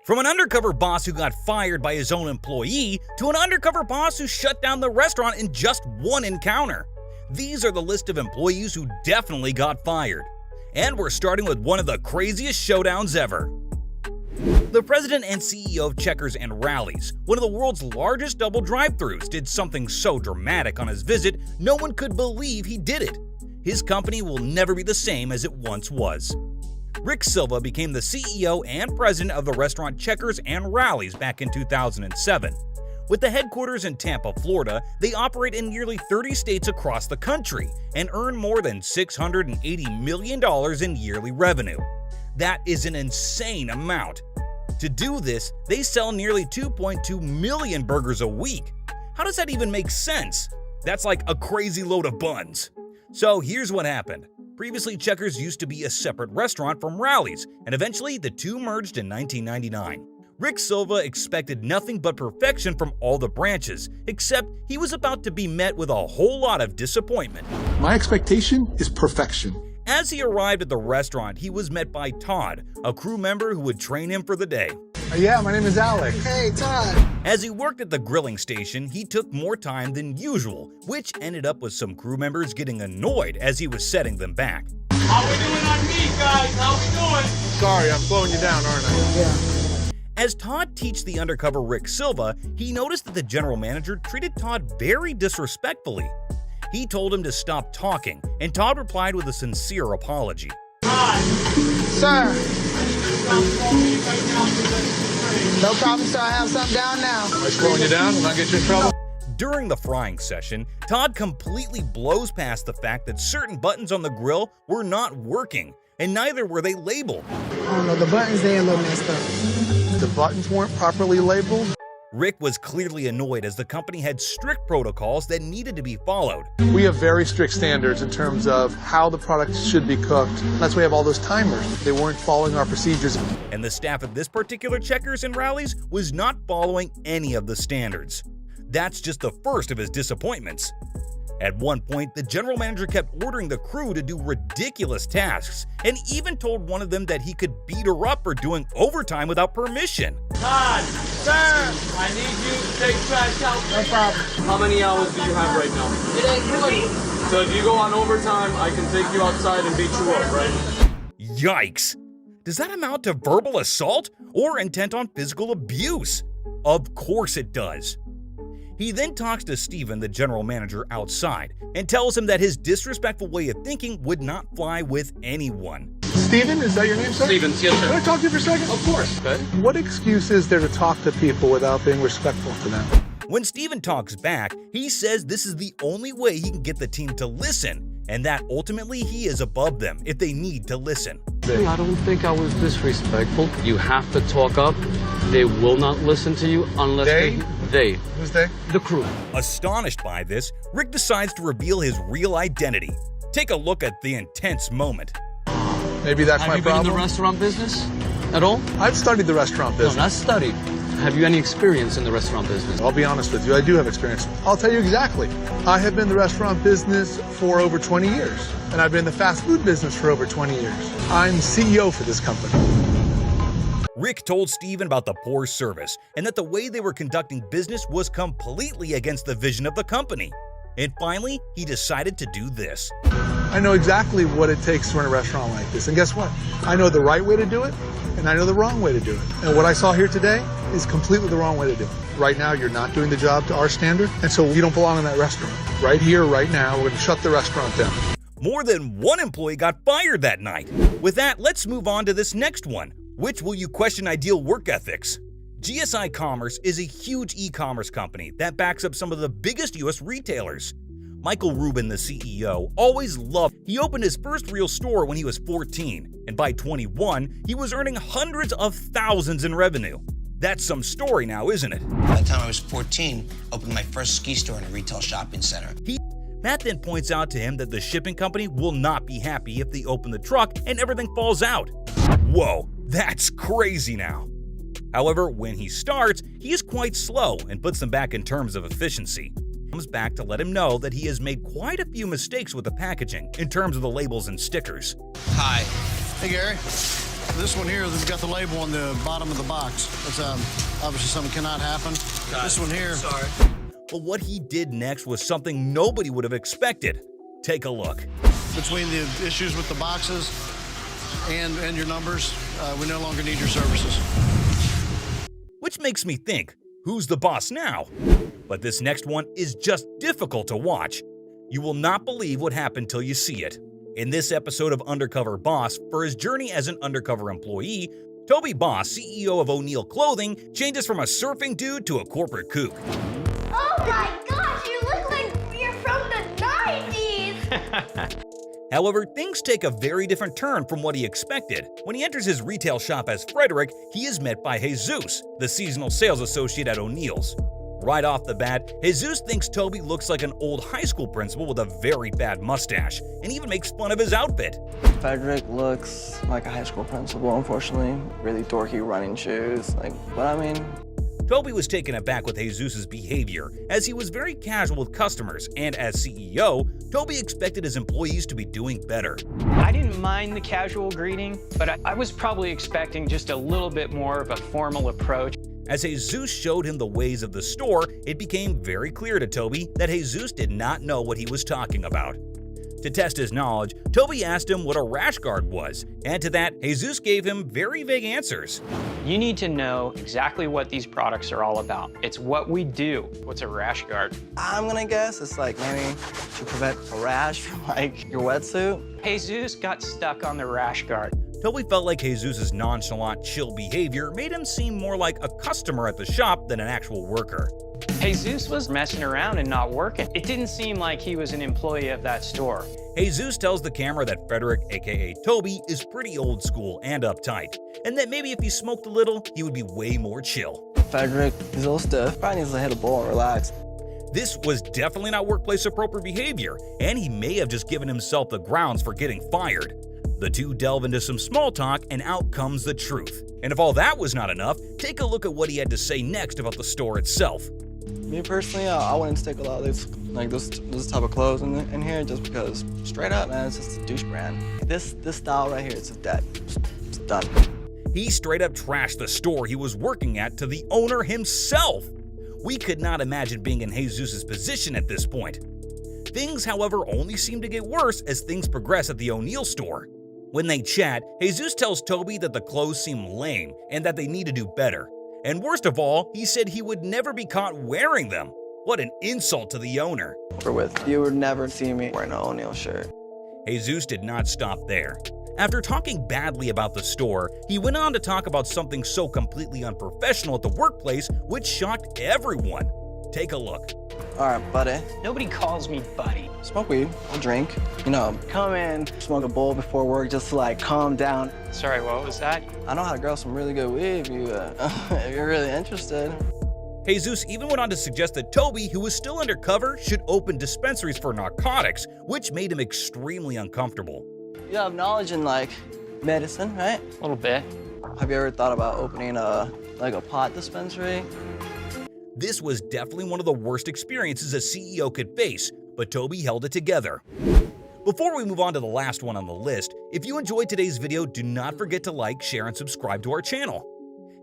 From an undercover boss who got fired by his own employee to an undercover boss who shut down the restaurant in just one encounter. These are the list of employees who definitely got fired. And we're starting with one of the craziest showdowns ever. The president and CEO of Checkers and Rallies, one of the world's largest double drive-thrus, did something so dramatic on his visit, no one could believe he did it. His company will never be the same as it once was. Silva became the CEO and president of the restaurant Checkers and Rallies back in 2007. With the headquarters in Tampa, Florida, they operate in nearly 30 states across the country and earn more than $680 million in yearly revenue. That is an insane amount. To do this, they sell nearly 2.2 million burgers a week. How does that even make sense? That's like a crazy load of buns. So here's what happened. Previously, Checkers used to be a separate restaurant from Rallies, and eventually the two merged in 1999. Silva expected nothing but perfection from all the branches, except he was about to be met with a whole lot of disappointment. My expectation is perfection. As he arrived at the restaurant, he was met by Todd, a crew member who would train him for the day. Yeah, my name is Alex. Hey, Todd. As he worked at the grilling station, he took more time than usual, which ended up with some crew members getting annoyed as he was setting them back. How we doing on meat, guys? How we doing? Sorry, I'm slowing you down, aren't I? Yeah. As Todd teached the undercover Silva, he noticed that the general manager treated Todd very disrespectfully. He told him to stop talking, and Todd replied with a sincere apology. Todd. Sir. No problem, sir. I have something down now. Am I slowing you down and not get you in trouble? During the frying session, Todd completely blows past the fact that certain buttons on the grill were not working, and neither were they labeled. I don't know, the buttons, they a little messed up. The buttons weren't properly labeled. Rick was clearly annoyed as the company had strict protocols that needed to be followed. We have very strict standards in terms of how the product should be cooked. That's why we have all those timers. They weren't following our procedures. And the staff at this particular Checkers and Rallies was not following any of the standards. That's just the first of his disappointments. At one point, the general manager kept ordering the crew to do ridiculous tasks and even told one of them that he could beat her up for doing overtime without permission. Todd. Sir. I need you to take trash out. No problem. How many hours do you have right now? It ain't 20. So if you go on overtime, I can take you outside and beat you up, right? Yikes! Does that amount to verbal assault or intent on physical abuse? Of course it does. He then talks to Steven, the general manager, outside and tells him that his disrespectful way of thinking would not fly with anyone. Steven, is that your name, sir? Stevens, yes, Can I sir. talk to you for a second? Of course. Okay. What excuse is there to talk to people without being respectful to them? When Steven talks back, he says this is the only way he can get the team to listen, and that ultimately he is above them if they need to listen. I don't think I was disrespectful. You have to talk up. They will not listen to you unless they. Who's they? The crew. Astonished by this, Rick decides to reveal his real identity. Take a look at the intense moment. Maybe that's Have my you been in problem. the restaurant business at all? I've studied the restaurant No, business. not studied. Have you any experience in the restaurant business? I'll be honest with you, I do have experience. I'll tell you exactly. I have been in the restaurant business for over 20 years, and I've been in the fast food business for over 20 years. I'm CEO for this company. Rick told Steven about the poor service and that the way they were conducting business was completely against the vision of the company. And finally, he decided to do this. I know exactly what it takes to run a restaurant like this, and guess what? I know the right way to do it, and I know the wrong way to do it. And what I saw here today is completely the wrong way to do it. Right now, you're not doing the job to our standard, and so you don't belong in that restaurant. Right here, right now, we're going to shut the restaurant down. More than one employee got fired that night. With that, let's move on to this next one. Which will you question ideal work ethics? GSI Commerce is a huge e-commerce company that backs up some of the biggest US retailers. Michael Rubin, the CEO, always loved. He opened his first real store when he was 14, and by 21, he was earning hundreds of thousands in revenue. That's some story now, isn't it? By the time I was 14, I opened my first ski store in a retail shopping center. Matt then points out to him that the shipping company will not be happy if they open the truck and everything falls out. Whoa, that's crazy now. However, when he starts, he is quite slow and puts them back in terms of efficiency. He comes back to let him know that he has made quite a few mistakes with the packaging in terms of the labels and stickers. Hi. Hey, Gary. This one here, they've got the label on the bottom of the box. That's obviously something cannot happen. This one here. Sorry. But what he did next was something nobody would have expected. Take a look. Between the issues with the boxes and your numbers, we no longer need your services. Which makes me think, who's the boss now? But this next one is just difficult to watch. You will not believe what happened till you see it. In this episode of Undercover Boss, for his journey as an undercover employee, Toby Boss, CEO of O'Neill Clothing, changes from a surfing dude to a corporate kook. Oh my gosh, you look like you're from the 90s! However, things take a very different turn from what he expected. When he enters his retail shop as Frederick, he is met by Jesus, the seasonal sales associate at O'Neill's. Right off the bat, Jesus thinks Toby looks like an old high school principal with a very bad mustache, and even makes fun of his outfit. Frederick looks like a high school principal, unfortunately. Really dorky running shoes, but I mean... Toby was taken aback with Jesus' behavior, as he was very casual with customers, and as CEO, Toby expected his employees to be doing better. I didn't mind the casual greeting, but I was probably expecting just a little bit more of a formal approach. As Jesus showed him the ways of the store, it became very clear to Toby that Jesus did not know what he was talking about. To test his knowledge, Toby asked him what a rash guard was, and to that, Jesus gave him very vague answers. You need to know exactly what these products are all about. It's what we do. What's a rash guard? I'm gonna guess it's maybe to prevent a rash from your wetsuit. Jesus got stuck on the rash guard. Toby felt like Jesus' nonchalant, chill behavior made him seem more like a customer at the shop than an actual worker. Jesus was messing around and not working. It didn't seem like he was an employee of that store. Jesus tells the camera that Frederick, aka Toby, is pretty old school and uptight, and that maybe if he smoked a little, he would be way more chill. Frederick is a little stiff. Probably needs to hit a bowl and relax. This was definitely not workplace appropriate behavior, and he may have just given himself the grounds for getting fired. The two delve into some small talk, and out comes the truth. And if all that was not enough, take a look at what he had to say next about the store itself. Me personally, I wouldn't stick a lot of this type of clothes in here just because, straight up, man, it's just a douche brand. This style right here, it's dead. It's done. He straight up trashed the store he was working at to the owner himself. We could not imagine being in Jesus' position at this point. Things, however, only seem to get worse as things progress at the O'Neill store. When they chat, Jesus tells Toby that the clothes seem lame and that they need to do better. And worst of all, he said he would never be caught wearing them. What an insult to the owner. You would never see me wearing an O'Neill shirt. Jesus did not stop there. After talking badly about the store, he went on to talk about something so completely unprofessional at the workplace which shocked everyone. Take a look. All right, buddy. Nobody calls me buddy. Smoke weed, I'll drink. Come in, smoke a bowl before work just to calm down. Sorry, what was that? I know how to grow some really good weed if you're really interested. Jesus even went on to suggest that Toby, who was still undercover, should open dispensaries for narcotics, which made him extremely uncomfortable. You have knowledge in medicine, right? A little bit. Have you ever thought about opening a pot dispensary? This was definitely one of the worst experiences a CEO could face, but Toby held it together. Before we move on to the last one on the list, if you enjoyed today's video, do not forget to like, share, and subscribe to our channel.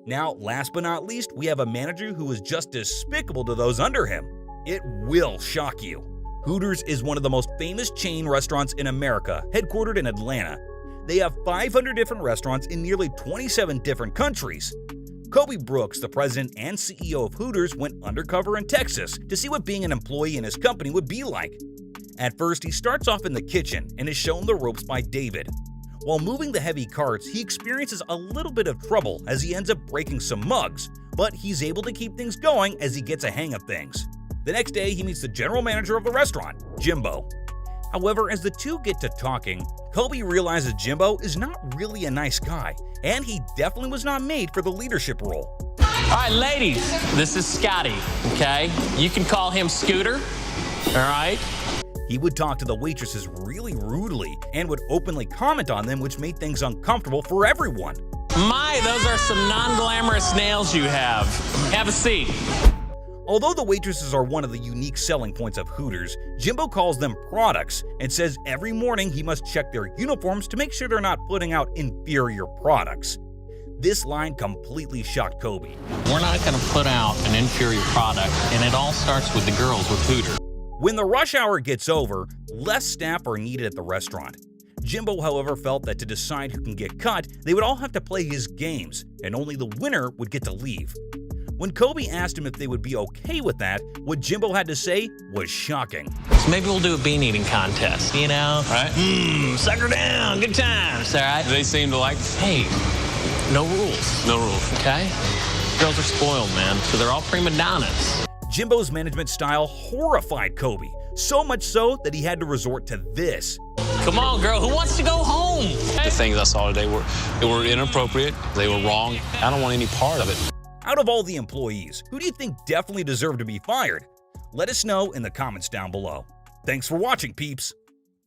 Now, last but not least, we have a manager who is just despicable to those under him. It will shock you. Hooters is one of the most famous chain restaurants in America, headquartered in Atlanta. They have 500 different restaurants in nearly 27 different countries. Kobe Brooks, the president and CEO of Hooters, went undercover in Texas to see what being an employee in his company would be like. At first, he starts off in the kitchen and is shown the ropes by David. While moving the heavy carts, he experiences a little bit of trouble as he ends up breaking some mugs, but he's able to keep things going as he gets a hang of things. The next day, he meets the general manager of the restaurant, Jimbo. However, as the two get to talking, Kobe realizes Jimbo is not really a nice guy, and he definitely was not made for the leadership role. All right, ladies, this is Scotty, okay? You can call him Scooter, all right? He would talk to the waitresses really rudely and would openly comment on them, which made things uncomfortable for everyone. My, those are some non-glamorous nails you have. Have a seat. Although the waitresses are one of the unique selling points of Hooters, Jimbo calls them products and says every morning he must check their uniforms to make sure they're not putting out inferior products. This line completely shocked Kobe. We're not going to put out an inferior product, and it all starts with the girls with Hooters. When the rush hour gets over, less staff are needed at the restaurant. Jimbo, however, felt that to decide who can get cut, they would all have to play his games, and only the winner would get to leave. When Kobe asked him if they would be okay with that, what Jimbo had to say was shocking. So maybe we'll do a bean eating contest, you know? Right? Sucker down, good times, all right? They seem to like. Hey, no rules. No rules. Okay? Girls are spoiled, man, so they're all prima donnas. Jimbo's management style horrified Kobe, so much so that he had to resort to this. Come on, girl, who wants to go home? The things I saw today were inappropriate. They were wrong. I don't want any part of it. Out of all the employees, who do you think definitely deserve to be fired? Let us know in the comments down below. Thanks for watching, peeps.